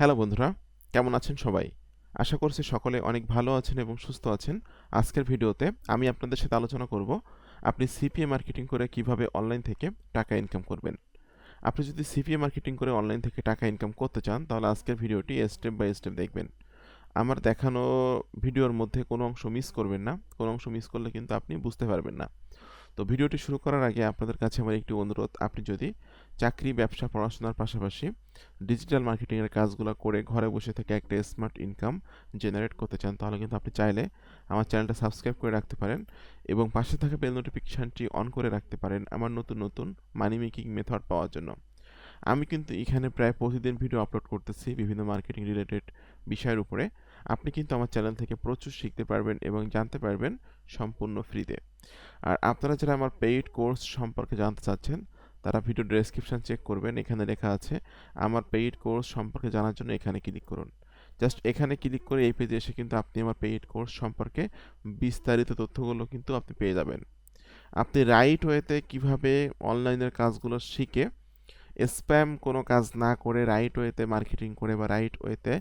Hello বন্ধুরা, কেমন আছেন সবাই? আশা করছি সকলে অনেক ভালো আছেন এবং সুস্থ আছেন। আজকের ভিডিওতে আমি আপনাদের সাথে আলোচনা করব আপনি সিপিএ মার্কেটিং করে কিভাবে অনলাইন থেকে টাকা ইনকাম করবেন। আপনি যদি সিপিএ মার্কেটিং করে অনলাইন থেকে টাকা ইনকাম করতে চান তাহলে আজকের ভিডিওটি স্টেপ বাই স্টেপ দেখবেন। আমার দেখানো ভিডিওর মধ্যে কোনো অংশ মিস করবেন না। কোনো অংশ মিস করলে কিন্তু আপনি বুঝতে পারবেন না। তো ভিডিওটি শুরু করার আগে আপনাদের কাছে আমার একটি অনুরোধ, আপনি যদি চাকরি, ব্যবসা, পড়াশোনার পাশাপাশি ডিজিটাল মার্কেটিংয়ের কাজগুলো করে ঘরে বসে থেকে একটা স্মার্ট ইনকাম জেনারেট করতে চান তাহলে কিন্তু আপনি চাইলে আমার চ্যানেলটা সাবস্ক্রাইব করে রাখতে পারেন এবং পাশে থাকা বেল নোটিফিকেশানটি অন করে রাখতে পারেন আমার নতুন নতুন মানি মেকিং মেথড পাওয়ার জন্য। আমি কিন্তু এখানে প্রায় প্রতিদিন ভিডিও আপলোড করতেছি বিভিন্ন মার্কেটিং রিলেটেড বিষয়ের উপরে। আপনি কিন্তু আমার চ্যানেল থেকে প্রচুর শিখতে পারবেন এবং জানতে পারবেন সম্পূর্ণ ফ্রিতে। আর আপনারা যারা আমার পেইড কোর্স সম্পর্কে জানতে চাচ্ছেন তারা ভিডিও ডেসক্রিপশন চেক করবেন, এখানে লেখা আছে আমার পেইড কোর্স সম্পর্কে জানার জন্য এখানে ক্লিক করুন। জাস্ট এখানে ক্লিক করে এই পেজে এসে কিন্তু আপনি আমার পেইড কোর্স সম্পর্কে বিস্তারিত তথ্যগুলো কিন্তু আপনি পেয়ে যাবেন। আপনি রাইট ওয়েতে কিভাবে অনলাইনের কাজগুলো শিখে স্প্যাম কোনো কাজ না করে রাইট ওয়েতে মার্কেটিং করে বা রাইট ওয়েতে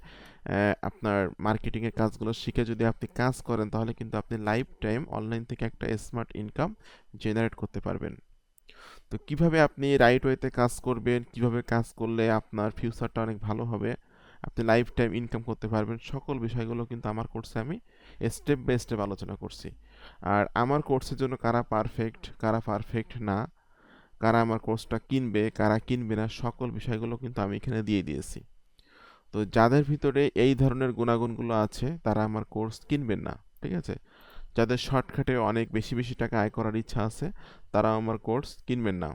আপনার মার্কেটিংয়ের কাজগুলো শিখে যদি আপনি কাজ করেন তাহলে কিন্তু আপনি লাইফ টাইম অনলাইন থেকে একটা স্মার্ট ইনকাম জেনারেট করতে পারবেন। তো কিভাবে আপনি রাইট ওয়েতে কাজ করবেন, কিভাবে কাজ করলে আপনার ফিউচারটা অনেক ভালো হবে, আপনি লাইফ টাইম ইনকাম করতে পারবেন, সকল বিষয়গুলো কিন্তু আমার কোর্সে আমি স্টেপ বাই স্টেপ আলোচনা করছি। আর আমার কোর্সের জন্য কারা পারফেক্ট, কারা পারফেক্ট না, কারা আমার কোর্সটা কিনবে, কারা কিনবে না, সকল বিষয়গুলো কিন্তু আমি এখানে দিয়ে দিয়েছি। তো যাদের ভিতরে এই ধরনের গুণাগুণগুলো আছে তারা আমার কোর্স কিনবেন না, ঠিক আছে? যাদের শর্টকাটে অনেক বেশি বেশি টাকা আয় করার ইচ্ছা আছে তারা আমার কোর্স কিনবেন না,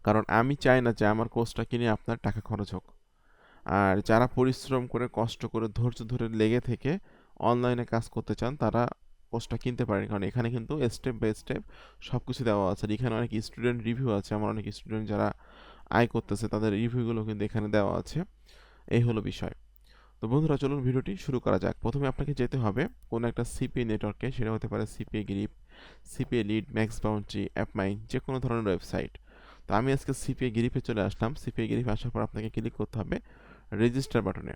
কারণ আমি চাই না যে আমার কোর্সটা কিনে আপনার টাকা খরচ হোক। আর যারা পরিশ্রম করে, কষ্ট করে, ধৈর্য ধরে লেগে থেকে অনলাইনে কাজ করতে চান তারা কোর্সটা কিনতে পারেন, কারণ এখানে কিন্তু স্টেপ বাই স্টেপ সব কিছু দেওয়া আছে। আর এখানে অনেক স্টুডেন্ট রিভিউ আছে, আমার অনেক স্টুডেন্ট যারা আয় করতেছে তাদের রিভিউগুলো কিন্তু এখানে দেওয়া আছে। এই হলো বিষয়। তো বন্ধুরা, চলুন ভিডিওটি শুরু করা যাক। প্রথমে আপনাকে যেতে হবে কোনো একটা সিপিএ নেটওয়ার্কে, সেটা হতে পারে CPA grip, CPA lead, max boundary, অ্যাপমাইন, যে কোনো ধরনের ওয়েবসাইট। তো আমি আজকে সিপিএ গ্রিপে চলে আসলাম। সিপিএ গ্রিপে আসার পর আপনাকে ক্লিক করতে হবে রেজিস্টার বাটনে।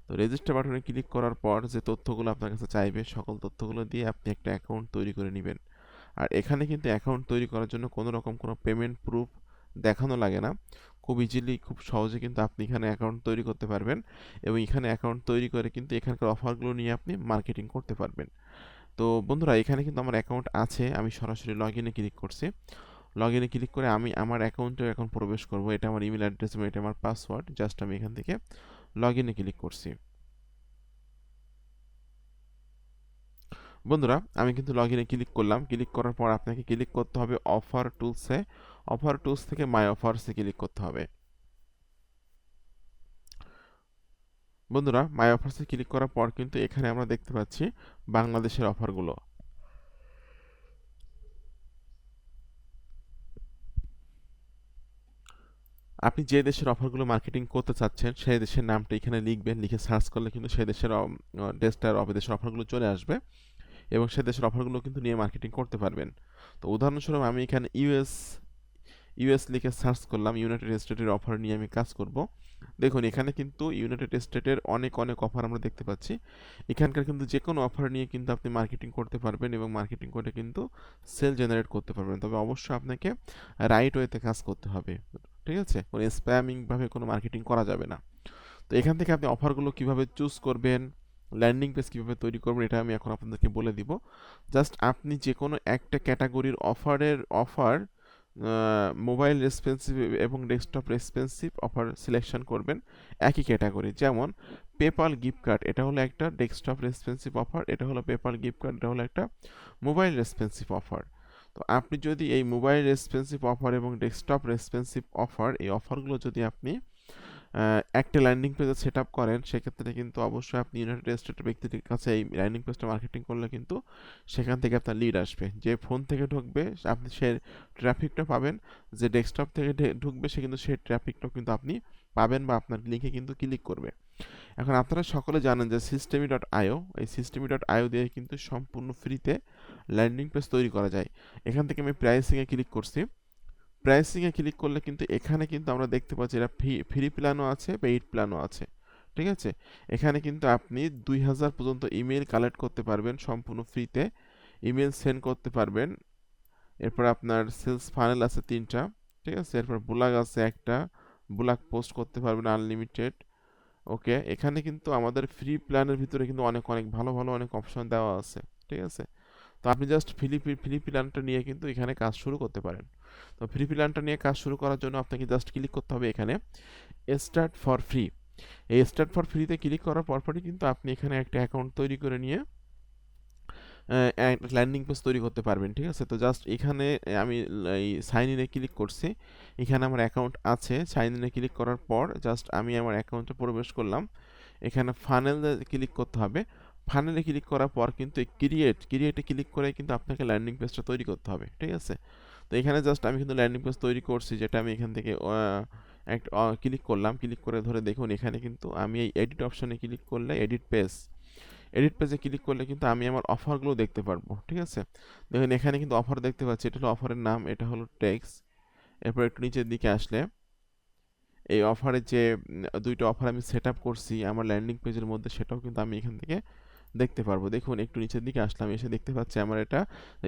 তো রেজিস্টার বাটনে ক্লিক করার পর যে তথ্যগুলো আপনার কাছে চাইবে সকল তথ্যগুলো দিয়ে আপনি একটা অ্যাকাউন্ট তৈরি করে নেবেন। আর এখানে কিন্তু অ্যাকাউন্ট তৈরি করার জন্য কোনো রকম কোনো পেমেন্ট প্রুফ দেখানো লাগে না। খুব ইজিলি, খুব সহজে কিন্তু আপনি এখানে অ্যাকাউন্ট তৈরি করতে পারবেন এবং এখানে অ্যাকাউন্ট তৈরি করে কিন্তু এখানকার অফারগুলো নিয়ে আপনি মার্কেটিং করতে পারবেন। তো বন্ধুরা, এখানে কিন্তু আমার অ্যাকাউন্ট আছে, আমি সরাসরি লগ ইনে ক্লিক করছি। লগ ইনে ক্লিক করে আমি আমার অ্যাকাউন্টে এখন প্রবেশ করব। এটা আমার ইমেল অ্যাড্রেস এবং এটা আমার পাসওয়ার্ড। জাস্ট আমি এখান থেকে লগ ইনে ক্লিক করছি। বন্ধুরা, আমি কিন্তু লগ ইনে ক্লিক করলাম। ক্লিক করার পর আপনাকে ক্লিক করতে হবে অফার টুলসে। অফার টুলস থেকে মাই অফার্সে ক্লিক করতে হবে। বন্ধুরা, মাই অফার্সে ক্লিক করার পর কিন্তু এখানে আমরা দেখতে পাচ্ছি বাংলাদেশের অফারগুলো। আপনি যে দেশের অফারগুলো মার্কেটিং করতে চাচ্ছেন সেই দেশের নামটা এখানে লিখবেন, লিখে সার্চ করলে কিন্তু সেই দেশের দেশটার দেশের অফারগুলো চলে আসবে এবং সে দেশের অফারগুলো কিন্তু নিয়ে মার্কেটিং করতে পারবেন। তো উদাহরণস্বরূপ আমি এখানে ইউএস লিখে সার্চ করলাম, ইউনাইটেড স্টেটের অফার নিয়ে আমি কাজ করব। দেখুন এখানে কিন্তু ইউনাইটেড স্টেটের অনেক অনেক অফার আমরা দেখতে পাচ্ছি। এখানকার কিন্তু যে কোনো অফার নিয়ে কিন্তু আপনি মার্কেটিং করতে পারবেন এবং মার্কেটিং করে কিন্তু সেল জেনারেট করতে পারবেন। তবে অবশ্যই আপনাকে রাইট ওয়েতে কাজ করতে হবে, ঠিক আছে? কোনো স্প্যামিংভাবে কোনো মার্কেটিং করা যাবে না। তো এখান থেকে আপনি অফারগুলো কিভাবে চুজ করবেন, ল্যান্ডিং পেজ কীভাবে তৈরি করবেন, এটা আমি এখন আপনাদেরকে বলে দিব। জাস্ট আপনি যে কোনো একটা ক্যাটাগরির অফার মোবাইল রেসপন্সিভ এবং ডেস্কটপ রেসপন্সিভ অফার সিলেকশন করবেন একই ক্যাটাগরি। যেমন পেপাল গিফট কার্ড, এটা হলো একটা ডেস্কটপ রেসপন্সিভ অফার, এটা হলো পেপাল গিফট কার্ড, এটা হলো একটা মোবাইল রেসপন্সিভ অফার। তো আপনি যদি এই মোবাইল রেসপন্সিভ অফার এবং ডেস্কটপ রেসপন্সিভ অফার, এই অফারগুলো যদি আপনি একটা ল্যান্ডিং পেজে সেট আপ করেন সেক্ষেত্রে কিন্তু অবশ্যই আপনি ইউনাইটেড স্টেটের ব্যক্তিদের কাছে এই ল্যান্ডিং পেজটা মার্কেটিং করলে কিন্তু সেখান থেকে আপনার লিড আসবে। যে ফোন থেকে ঢুকবে আপনি সে ট্রাফিকটা পাবেন, যে ডেস্কটপ থেকে ঢুকবে সে কিন্তু সেই ট্রাফিকটাও কিন্তু আপনি পাবেন বা আপনার লিঙ্কে কিন্তু ক্লিক করবে। এখন আপনারা সকলে জানেন যে সিস্টেমি ডট আইও, এই সিস্টেমি ডট আইও দিয়ে কিন্তু সম্পূর্ণ ফ্রিতে ল্যান্ডিং পেজ তৈরি করা যায়। এখান থেকে আমি প্রাইসিংয়ে ক্লিক করছি। প্রাইসিংয়ে ক্লিক করলে কিন্তু এখানে কিন্তু আমরা দেখতে পাচ্ছি এটা ফ্রি প্ল্যানও আছে, পেইড প্ল্যানও আছে। ঠিক আছে? এখানে কিন্তু আপনি 2000 পর্যন্ত ইমেইল কালেক্ট করতে পারবেন সম্পূর্ণ ফ্রিতে। ইমেইল সেন্ড করতে পারবেন। এরপর আপনার সেলস ফানেল আছে 3টা। ঠিক আছে? এরপর ব্লগ আছে একটা, ব্লগ পোস্ট করতে পারবেন আনলিমিটেড। ওকে, এখানে কিন্তু আমাদের ফ্রি প্ল্যানের ভিতরে কিন্তু অনেক অনেক ভালো ভালো অনেক অপশন দেওয়া আছে। ঠিক আছে? তো আপনি জাস্ট ফ্রি প্ল্যানটা নিয়ে কিন্তু এখানে কাজ শুরু করতে পারেন। তো ফ্রি প্ল্যানটা নিয়ে কাজ শুরু করার জন্য আপনাকে জাস্ট ক্লিক করতে হবে এখানে স্টার্ট ফর ফ্রি। এই স্টার্ট ফর ফ্রিতে ক্লিক করার পরপরই কিন্তু আপনি এখানে একটা অ্যাকাউন্ট তৈরি করে নিয়ে ল্যান্ডিং পেজ তৈরি করতে পারবেন। ঠিক আছে? তো জাস্ট এখানে আমি এই সাইন ইনে ক্লিক করছি। এখানে আমার অ্যাকাউন্ট আছে। সাইন ইনে ক্লিক করার পর জাস্ট আমি আমার অ্যাকাউন্টে প্রবেশ করলাম। এখানে ফানেলে ক্লিক করতে হবে। ফানেলে ক্লিক করার পর কিন্তু এই ক্রিয়েটে ক্লিক করে কিন্তু আপনাকে ল্যান্ডিং পেজটা তৈরি করতে হবে। ঠিক আছে? তো এখানে জাস্ট আমি কিন্তু ল্যান্ডিং পেজ তৈরি করছি, যেটা আমি এখান থেকে ক্লিক করলাম। ক্লিক করে ধরে দেখুন এখানে কিন্তু আমি এই এডিট অপশনে ক্লিক করলে এডিট পেজে ক্লিক করলে কিন্তু আমি আমার অফারগুলো দেখতে পারবো। ঠিক আছে? দেখুন এখানে কিন্তু অফার দেখতে পাচ্ছি। এটা হলো অফারের নাম, এটা হলো টেক্স। এরপর একটু নিচের দিকে আসলে এই অফারের যে দুইটা অফার আমি সেট আপ করছি আমার ল্যান্ডিং পেজের মধ্যে, সেটাও কিন্তু আমি এখান থেকে দেখতে পারবো। দেখুন একটু নিচের দিকে আসলাম, এসে দেখতে পাচ্ছি আমার এটা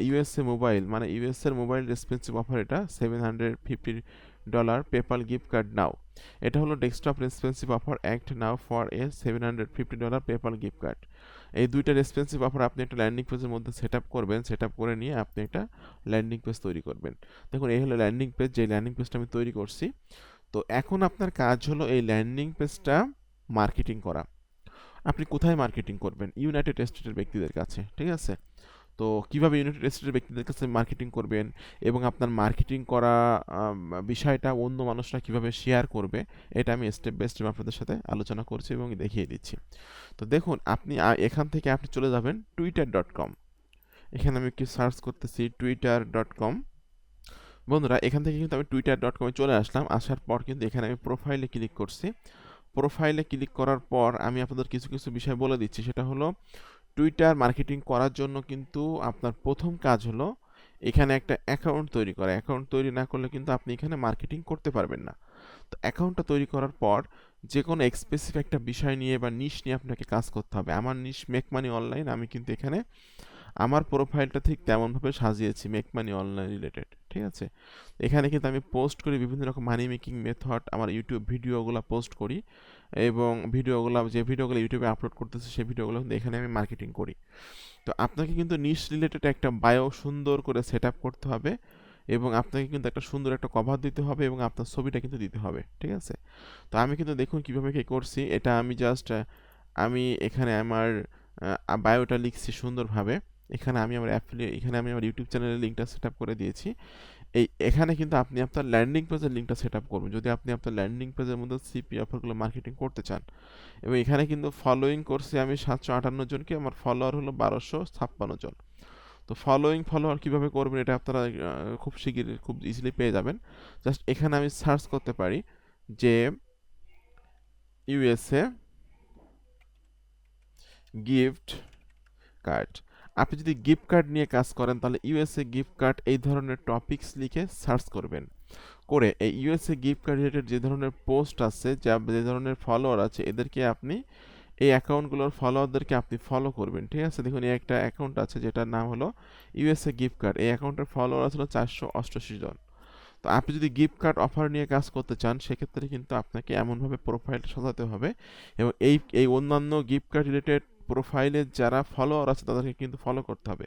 ইউএসএ মোবাইল, মানে ইউএসএর মোবাইল রেসপন্সিভ অফার। এটা $750 পেপাল গিফট কার্ড নাও। এটা হলো desktop responsive offer, act now for a $750 PayPal gift card. এই দুইটা রেসপন্সিভ অফার আপনি একটা ল্যান্ডিং পেজের মধ্যে সেট আপ করবেন। সেট আপ করে নিয়ে আপনি একটা ল্যান্ডিং পেজ তৈরি করবেন। দেখুন এই হলো ল্যান্ডিং পেজ, যে ল্যান্ডিং পেজটা আমি তৈরি করছি। তো এখন আপনার কাজ হলো এই ল্যান্ডিং পেজটা মার্কেটিং করা। আপনি কোথায় মার্কেটিং করবেন? ইউনাইটেড স্টেটের ব্যক্তিদের কাছে। ঠিক আছে? তো কিভাবে ইউনাইটেড স্টেটের ব্যক্তিদের কাছে মার্কেটিং করবেন এবং আপনার মার্কেটিং করা বিষয়টা অন্য মানুষরা কিভাবে শেয়ার করবে, এটা আমি স্টেপ বাই স্টেপ আপনাদের সাথে আলোচনা করছি এবং দেখিয়ে দিচ্ছি। তো দেখুন আপনি এখান থেকে আপনি চলে যাবেন twitter.com। এখানে আমি একটু সার্চ করতেছি twitter.com। বন্ধুরা এখান থেকে কিন্তু আমি twitter.com এ চলে আসলাম। আসার পর কিন্তু এখানে আমি প্রোফাইলে ক্লিক করছি। প্রোফাইলে ক্লিক করার পর আমি আপনাদের কিছু কিছু বিষয় বলে দিচ্ছি। সেটা হলো টুইটার মার্কেটিং করার জন্য কিন্তু আপনার প্রথম কাজ হলো এখানে একটা অ্যাকাউন্ট তৈরি করা। অ্যাকাউন্ট তৈরি না করলে কিন্তু আপনি এখানে মার্কেটিং করতে পারবেন না। তো অ্যাকাউন্টটা তৈরি করার পর যে কোনো স্পেসিফিক একটা বিষয় নিয়ে বা নিশ নিয়ে আপনাকে কাজ করতে হবে। আমার নিশ মেক মানি অনলাইন। আমি কিন্তু এখানে আমার প্রোফাইলটা ঠিক তেমনভাবে সাজিয়েছি মেক মানি অনলাইন রিলেটেড। ঠিক আছে? এখানে কিন্তু আমি পোস্ট করি বিভিন্ন রকম মানি মেকিং মেথড, আমার ইউটিউব ভিডিওগুলো পোস্ট করি এবং যে ভিডিওগুলো ইউটিউবে আপলোড করতেছি সেই ভিডিওগুলো কিন্তু এখানে আমি মার্কেটিং করি। তো আপনাকে কিন্তু নিশ রিলেটেড একটা বায়ো সুন্দর করে সেট আপ করতে হবে এবং আপনাকে কিন্তু একটা সুন্দর একটা কভার দিতে হবে এবং আপনার ছবিটা কিন্তু দিতে হবে। ঠিক আছে? তো আমি কিন্তু দেখুন কীভাবে কী করছি। এটা আমি জাস্ট আমি এখানে আমার বায়োটা লিখছি সুন্দরভাবে। এখানে আমি আমার ইউটিউব চ্যানেলের লিঙ্কটা সেট আপ করে দিয়েছি। এখানে কিন্তু আপনি আপনার ল্যান্ডিং পেজের লিঙ্কটা সেট আপ করবেন যদি আপনি আপনার ল্যান্ডিং পেজের মধ্যে সিপি অফারগুলো মার্কেটিং করতে চান। এবং এখানে কিন্তু ফলোয়িং করছি আমি 758 জনকে, আমার ফলোয়ার হলো 1256 জন। তো ফলোয়ার কীভাবে করবেন এটা আপনারা খুব শিগগিরই খুব ইজিলি পেয়ে যাবেন। জাস্ট এখানে আমি সার্চ করতে পারি যে ইউএসএ গিফট কার্ড। আপনি যদি গিফট কার্ড নিয়ে কাজ করেন তাহলে ইউএসএ গিফট কার্ড এই ধরনের টপিকস লিখে সার্চ করবেন। করে এই ইউএসএ গিফট কার্ড রিলেটেড যে ধরনের পোস্ট আছে, যে ধরনের ফলোয়ার আছে, এদেরকে আপনি এই অ্যাকাউন্টগুলোর ফলোয়ারদেরকে আপনি ফলো করবেন। ঠিক আছে? দেখুন এই একটা অ্যাকাউন্ট আছে যেটার নাম হলো ইউএসএ গিফট কার্ড। এই অ্যাকাউন্টের ফলোয়ার আছে 488 জন। তো আপনি যদি গিফট কার্ড অফার নিয়ে কাজ করতে চান সেক্ষেত্রে কিন্তু আপনাকে এমনভাবে প্রোফাইলটা সাজাতে হবে এবং এই অন্যান্য গিফট কার্ড রিলেটেড প্রোফাইলের যারা ফলোয়ার আছে তাদেরকে কিন্তু ফলো করতে হবে।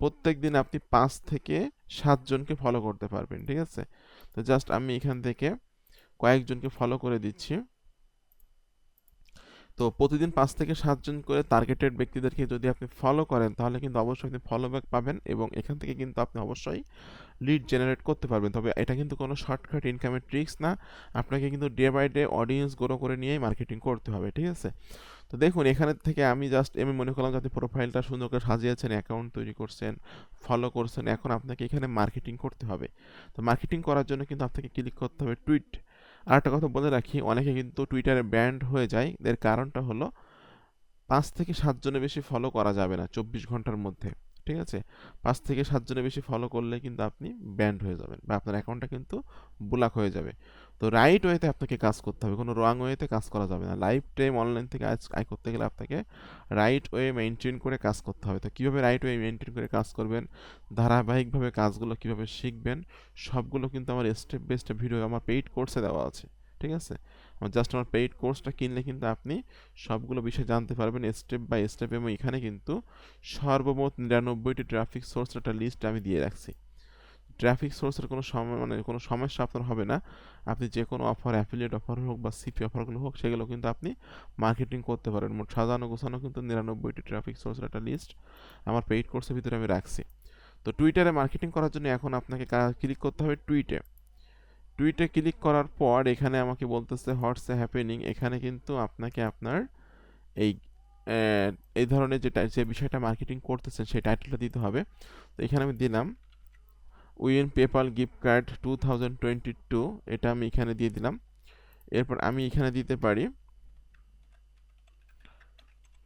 প্রত্যেক দিন আপনি 5 থেকে 7 জনকে ফলো করতে পারবেন। ঠিক আছে? তো জাস্ট আমি এখান থেকে কয়েকজনকে ফলো করে দিচ্ছি। তো প্রতিদিন 5 থেকে 7 জন করে টার্গেটেড ব্যক্তিদেরকে যদি আপনি ফলো করেন তাহলে কিন্তু অবশ্যই আপনি ফলো ব্যাক পাবেন এবং এখান থেকে কিন্তু আপনি অবশ্যই লিড জেনারেট করতে পারবেন। তবে এটা কিন্তু কোনো শর্টকাট ইনকামের ট্রিক্স না। আপনাকে কিন্তু day by day audience grow করে নিয়েই মার্কেটিং করতে হবে। ঠিক আছে? তো দেখুন এখানে থেকে আমি জাস্ট মনে করলাম যাতে প্রোফাইলটা সুন্দর করে সাজিয়েছেন, অ্যাকাউন্ট তৈরি করছেন, ফলো করছেন, এখন আপনাকে এখানে মার্কেটিং করতে হবে। তো মার্কেটিং করার জন্য কিন্তু আপনাকে ক্লিক করতে হবে টুইট। আর একটা কথা বলে রাখি, অনেকে কিন্তু টুইটারে ব্যান্ড হয়ে যায়। এর কারণটা হলো 5 থেকে 7 জনের বেশি ফলো করা যাবে না 24 ঘন্টার মধ্যে। ঠিক আছে? 5 থেকে 7 জনের বেশি ফলো করলে কিন্তু আপনি ব্যান্ড হয়ে যাবেন বা আপনার অ্যাকাউন্টটা কিন্তু ব্লক হয়ে যাবে। তো রাইট ওয়েতে আপনাকে কাজ করতে হবে, কোনো রং ওয়েতে কাজ করা যাবে না। লাইফ টাইম অনলাইন থেকে আয় করতে গেলে আপনাকে রাইট ওয়ে মেনটেন করে কাজ করতে হবে। তো কীভাবে রাইট ওয়ে মেনটেন করে কাজ করবেন, ধারাবাহিকভাবে কাজগুলো কীভাবে শিখবেন, সবগুলো কিন্তু আমার স্টেপ বাই স্টেপ ভিডিও আমার পেইড কোর্সে দেওয়া আছে। ঠিক আছে? জাস্ট আমার পেইড কোর্সটা কিনলে কিন্তু আপনি সবগুলো বিষয় জানতে পারবেন স্টেপ বাই স্টেপ, এবং এখানে কিন্তু সর্বমোট 99টি ট্রাফিক সোর্সের একটা লিস্ট আমি দিয়ে রাখছি। ট্রাফিক সোর্সের কোনো সমস্যা আপনার হবে না। আপনি যে কোনো অফার, অ্যাফিলিয়েট অফার হোক বা সিপি অফারগুলো হোক, সেগুলো কিন্তু আপনি মার্কেটিং করতে পারেন। মোট সাজানো গোছানো কিন্তু 99টি ট্রাফিক সোর্সের একটা লিস্ট আমার পেইড কোর্সের ভিতরে আমি রাখছি। তো টুইটারে মার্কেটিং করার জন্য এখন আপনাকে ক্লিক করতে হবে টুইটে ক্লিক করার পর এখানে আমাকে বলতেছে হোয়াটস হ্যাপেনিং। এখানে কিন্তু আপনাকে আপনার এই এই ধরনের যে বিষয়টা মার্কেটিং করতেছেন সেই টাইটেলটা দিতে হবে। তো এখানে আমি দিলাম উইন পেপাল গিফট কার্ড 2022, এটা আমি এখানে দিয়ে দিলাম। এরপর আমি এখানে দিতে পারি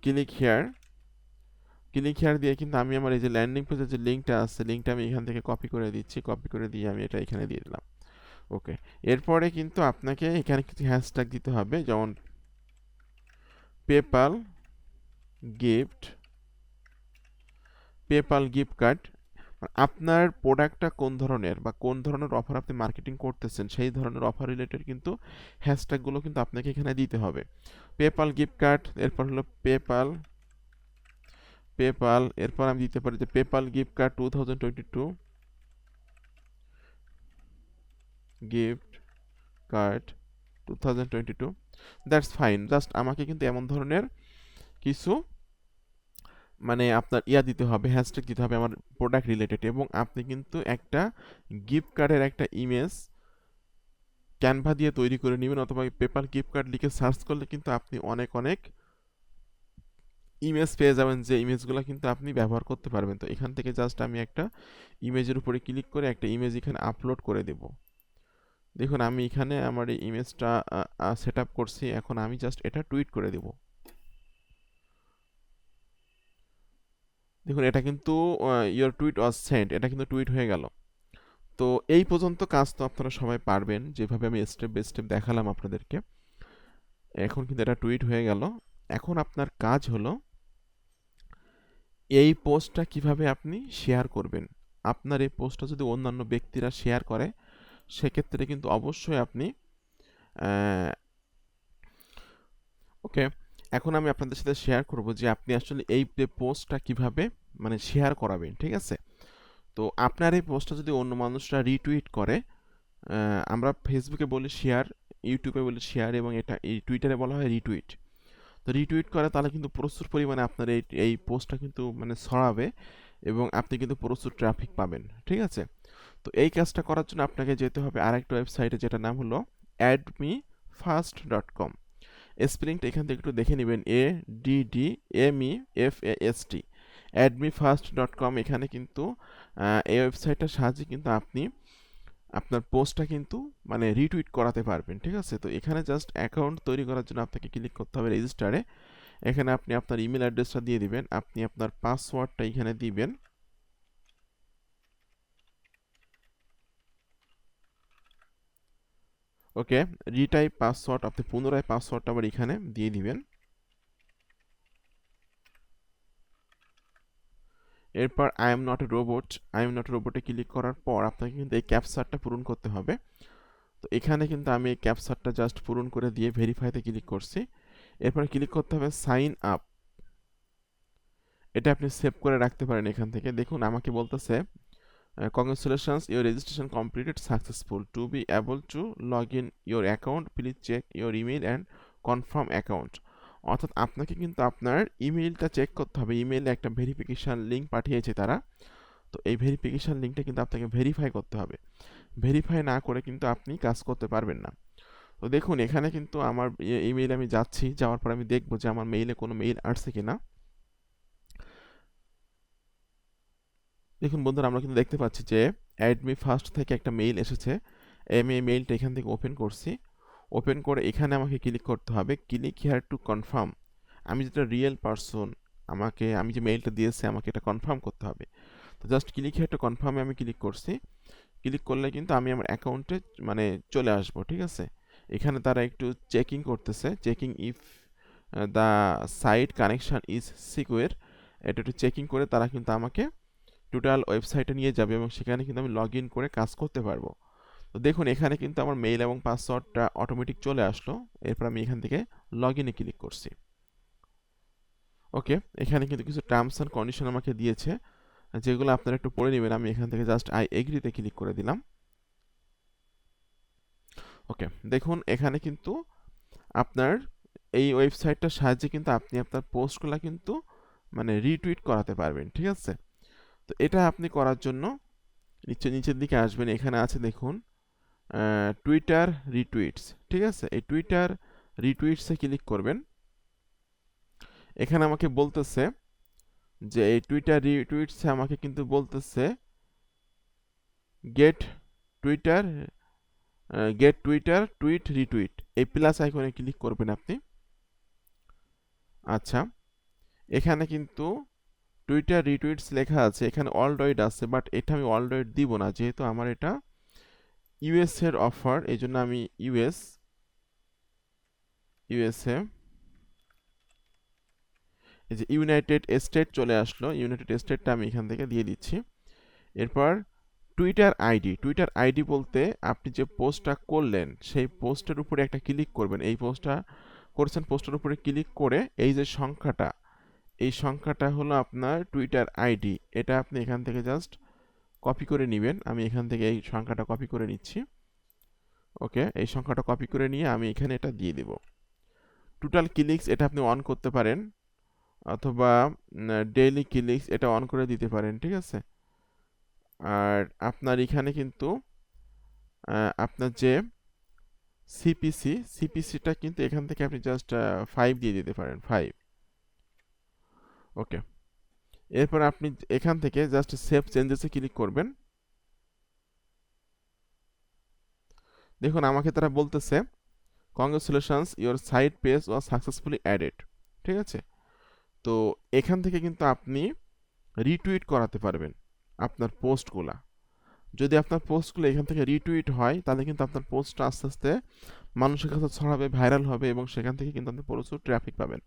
ক্লিক হেয়ার দিয়ে কিন্তু আমি আমার এই যে ল্যান্ডিং পেজের যে লিঙ্কটা আছে, লিঙ্কটা আমি এখান থেকে কপি করে দিচ্ছি। কপি করে দিয়ে আমি এটা এখানে দিয়ে দিলাম। ওকে, এরপরে কিন্তু আপনাকে এখানে কিছু হ্যাশট্যাগ দিতে হবে, যেমন পেপাল গিফট কার্ড। আপনার প্রোডাক্টটা কোন ধরনের বা কোন ধরনের অফার আপনি মার্কেটিং করতেছেন, সেই ধরনের অফার রিলেটেড কিন্তু হ্যাশট্যাগুলো কিন্তু আপনাকে এখানে দিতে হবে। পেপাল গিফট কার্ড, এরপর হলো পেপাল, এরপর আমি দিতে পারি যে PayPal gift card 2022 gift card 2022। That's fine. Just আমাকে কিন্তু এমন ধরনের কিছু আপনার দিতে হবে, হ্যাশট্যাগ দিতে হবে আমার প্রোডাক্ট রিলেটেড, এবং আপনি কিন্তু একটা গিফট কার্ডের একটা ইমেজ ক্যানভা দিয়ে তৈরি করে নেবেন, অথবা পেপার গিফট কার্ড লিখে সার্চ করলে কিন্তু আপনি অনেক ইমেজ পেয়ে যাবেন, যে ইমেজগুলো কিন্তু আপনি ব্যবহার করতে পারবেন। তো এখান থেকে জাস্ট আমি একটা ইমেজের উপরে ক্লিক করে একটা ইমেজ এখানে আপলোড করে দেব। দেখুন আমি এখানে আমার এই ইমেজটা সেট আপ করছি, এখন আমি জাস্ট এটা টুইট করে দেব। দেখুন এটা কিন্তু ইয়োর টুইট ওয়াজ সেন্ট, এটা কিন্তু টুইট হয়ে গেল। তো এই পর্যন্ত কাজ তো আপনারা সবাই পারবেন, যেভাবে আমি স্টেপ বাই স্টেপ দেখালাম আপনাদেরকে। এখন কিন্তু এটা টুইট হয়ে গেল। এখন আপনার কাজ হলো এই পোস্টটা কিভাবে আপনি শেয়ার করবেন। আপনার এই পোস্টটা যদি অন্যান্য ব্যক্তিরা শেয়ার করে, সেক্ষেত্রে কিন্তু অবশ্যই আপনি ওকে, এখন আমি আপনাদের সাথে শেয়ার করব যে আপনি আসলে এই পোস্টটা কিভাবে শেয়ার করাবেন। ঠিক আছে? তো আপনার এই পোস্টটা যদি অন্য মানুষরা রিটুইট করে, আমরা ফেসবুকে বলি শেয়ার, ইউটিউবে বলি শেয়ার, এবং এটা এই টুইটারে বলা হয় রিটুইট। তো রিটুইট করে তাহলে কিন্তু প্রচুর পরিমাণে আপনার এই পোস্টটা কিন্তু ছড়াবে, এবং আপনি কিন্তু প্রচুর ট্রাফিক পাবেন। ঠিক আছে? তো এই কাজটা করার জন্য আপনাকে যেতে হবে আরেকটা ওয়েবসাইটে, যেটার নাম হলো admefast.com। স্পেলিংটা এখান থেকে একটু দেখে নেবেন, ADDMEFAST, admefast.com। এখানে কিন্তু এই ওয়েবসাইটটার সাহায্যে কিন্তু আপনি আপনার পোস্টটা কিন্তু রিটুইট করাতে পারবেন। ঠিক আছে? তো এখানে জাস্ট অ্যাকাউন্ট তৈরি করার জন্য আপনাকে ক্লিক করতে হবে রেজিস্টারে। এখানে আপনি আপনার ইমেল অ্যাড্রেসটা দিয়ে দিবেন, আপনি আপনার পাসওয়ার্ডটা এখানে দিবেন। ওকে, রিটাইপ পাসওয়ার্ড, আপনি পুনরায় পাসওয়ার্ডটা আবার এখানে দিয়ে দিবেন। এরপর আই এম নট এ রোবটে ক্লিক করার পর আপনাকে কিন্তু এই ক্যাপচারটা পূরণ করতে হবে। তো এখানে কিন্তু আমি এই ক্যাপচারটা জাস্ট পূরণ করে দিয়ে ভেরিফাইতে ক্লিক করছি। এরপর ক্লিক করতে হবে সাইন আপ। এটা আপনি সেভ করে রাখতে পারেন এখান থেকে। দেখুন আমাকে বলতেছে congratulations, your registration completed successful, to be able to log in your account please check your email and confirm account. অর্থাৎ আপনাকে কিন্তু আপনার ইমেইলটা চেক করতে হবে। ইমেইলে একটা ভেরিফিকেশান লিঙ্ক পাঠিয়েছে তারা, তো এই ভেরিফিকেশান লিঙ্কটা কিন্তু আপনাকে ভেরিফাই করতে হবে। ভেরিফাই না করে কিন্তু আপনি কাজ করতে পারবেন না। তো দেখুন এখানে কিন্তু আমার ইমেইলে আমি যাচ্ছি, যাওয়ার পর আমি দেখব যে আমার মেইলে কোনো মেইল আসছে কিনা। দেখুন বন্ধুরা, আমরা কিন্তু দেখতে পাচ্ছি যে অ্যাডমি ফার্স্ট থেকে একটা মেইল এসেছে। আমি এই মেইলটা এখান থেকে ওপেন করছি। ওপেন করে এখানে আমাকে ক্লিক করতে হবে ক্লিক হেয়ার টু কনফার্ম। আমি যেটা রিয়েল পারসন, আমি যে মেইলটা দিয়েছি আমাকে এটা কনফার্ম করতে হবে। তো জাস্ট ক্লিক হিয়ার টু কনফার্মে আমি ক্লিক করছি। ক্লিক করলে কিন্তু আমি আমার অ্যাকাউন্টে মানে চলে আসবো, ঠিক আছে? এখানে তারা একটু চেকিং করতেছে, checking if the site connection is secure. এটা একটু চেকিং করে তারা কিন্তু আমাকে টোটাল ওয়েবসাইটে নিয়ে যাবে এবং সেখানে কিন্তু আমি লগ ইন করে কাজ করতে পারবো। তো দেখুন এখানে কিন্তু আমার মেইল এবং পাসওয়ার্ডটা অটোমেটিক চলে আসলো। এরপর আমি এখান থেকে লগ ইনে ক্লিক করছি। ওকে, এখানে কিন্তু কিছু টার্মস অ্যান্ড কন্ডিশন আমাকে দিয়েছে, যেগুলো আপনারা একটু পড়ে নেবেন। আমি এখান থেকে জাস্ট আই এগ্রিতে ক্লিক করে দিলাম। ওকে, দেখুন এখানে কিন্তু আপনার এই ওয়েবসাইটটার সাহায্যে কিন্তু আপনি আপনার পোস্টগুলো কিন্তু মানে রিটুইট করাতে পারবেন, ঠিক আছে? তো এটা আপনি করার জন্য নিচের দিকে আসবেন, এখানে আছে দেখুন টুইটার রিটুইটস, ঠিক আছে? এই টুইটার রিটুইটসে ক্লিক করবেন। এখানে আমাকে বলতেছে যে এই টুইটার রিটুইটসে আমাকে কিন্তু বলতেছে গেট টুইটার টুইট রিটুইট, এই প্লাস আইকনে ক্লিক করবেন আপনি। আচ্ছা, এখানে কিন্তু টুইটার রিটুইটস লেখা আছে, এখানে অলরেডি আছে, বাট এটা আমি অলরেডি দিব না, যেহেতু আমার এটা ইউএস এর অফার, এই জন্য আমি ইউএসএ এই যে ইউনাইটেড স্টেট চলে আসলো, ইউনাইটেড স্টেটটা আমি এখান থেকে দিয়ে দিচ্ছি। এরপর টুইটার আইডি বলতে আপনি যে পোস্টটা করলেন সেই পোস্টের উপরে একটা ক্লিক করবেন। এই পোস্টটা করছেন, পোস্টের উপরে ক্লিক করে এই যে সংখ্যাটা, এই সংখ্যাটা হলো আপনার টুইটার আইডি। এটা আপনি এখান থেকে জাস্ট কপি করে নেবেন। আমি এখান থেকে এই সংখ্যাটা কপি করে নিচ্ছি। ওকে, এই সংখ্যাটা কপি করে নিয়ে আমি এখানে এটা দিয়ে দেব। টোটাল ক্লিকস এটা আপনি অন করতে পারেন, অথবা ডেইলি ক্লিকস এটা অন করে দিতে পারেন, ঠিক আছে? আর আপনার এখানে কিন্তু আপনার যে সিপিসিটা কিন্তু এখান থেকে আপনি জাস্ট 5 দিয়ে দিতে পারেন, 5। ওকে, এরপর আপনি এখান থেকে জাস্ট সেভ চেঞ্জেসে ক্লিক করবেন। দেখুন আমাকে তারা বলতেছে congratulations your site page was successfully added, ঠিক আছে? তো এখান থেকে কিন্তু আপনি রিটুইট করাতে পারবেন আপনার পোস্টগুলা। যদি আপনার পোস্টগুলো এখান থেকে রিটুইট হয় তাহলে কিন্তু আপনার পোস্টটা আস্তে আস্তে মানুষের কাছে ছড়াবে, ভাইরাল হবে এবং সেখান থেকে কিন্তু আপনি প্রচুর ট্রাফিক পাবেন।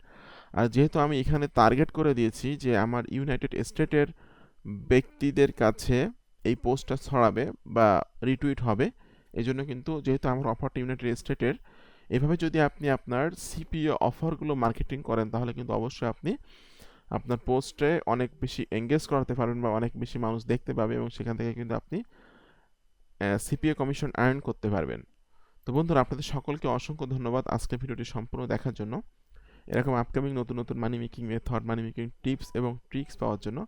আর যেহেতু আমি এখানে টার্গেট করে দিয়েছি যে আমার ইউনাইটেড স্টেটের ব্যক্তিদের কাছে এই পোস্টটা ছড়াবে বা রিটুইট হবে, এই জন্য কিন্তু যেহেতু আমার অফারটা ইউনাইটেড স্টেটের, এভাবে যদি আপনি আপনার সিপিও অফারগুলো মার্কেটিং করেন তাহলে কিন্তু অবশ্যই আপনি আপনার পোস্টে অনেক বেশি এঙ্গেজ করাতে পারবেন বা অনেক বেশি মানুষ দেখতে পাবে এবং সেখান থেকে কিন্তু আপনি সিপিএ কমিশন আর্ন করতে পারবেন। তো বন্ধুরা, আপনাদের সকলকে অসংখ্য ধন্যবাদ আজকের ভিডিওটি সম্পূর্ণ দেখার জন্য। এরকম আপকামিং নতুন নতুন মানি মেকিং মেথড, মানি মেকিং টিপস এবং ট্রিক্স পাওয়ার জন্য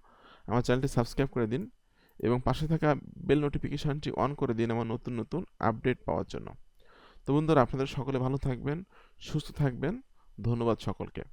আমার চ্যানেলটি সাবস্ক্রাইব করে দিন এবং পাশে থাকা বেল নোটিফিকেশনটি অন করে দিন আমার নতুন নতুন আপডেট পাওয়ার জন্য। তো বন্ধুরা, আপনাদের সকলে ভালো থাকবেন, সুস্থ থাকবেন। ধন্যবাদ সকলকে।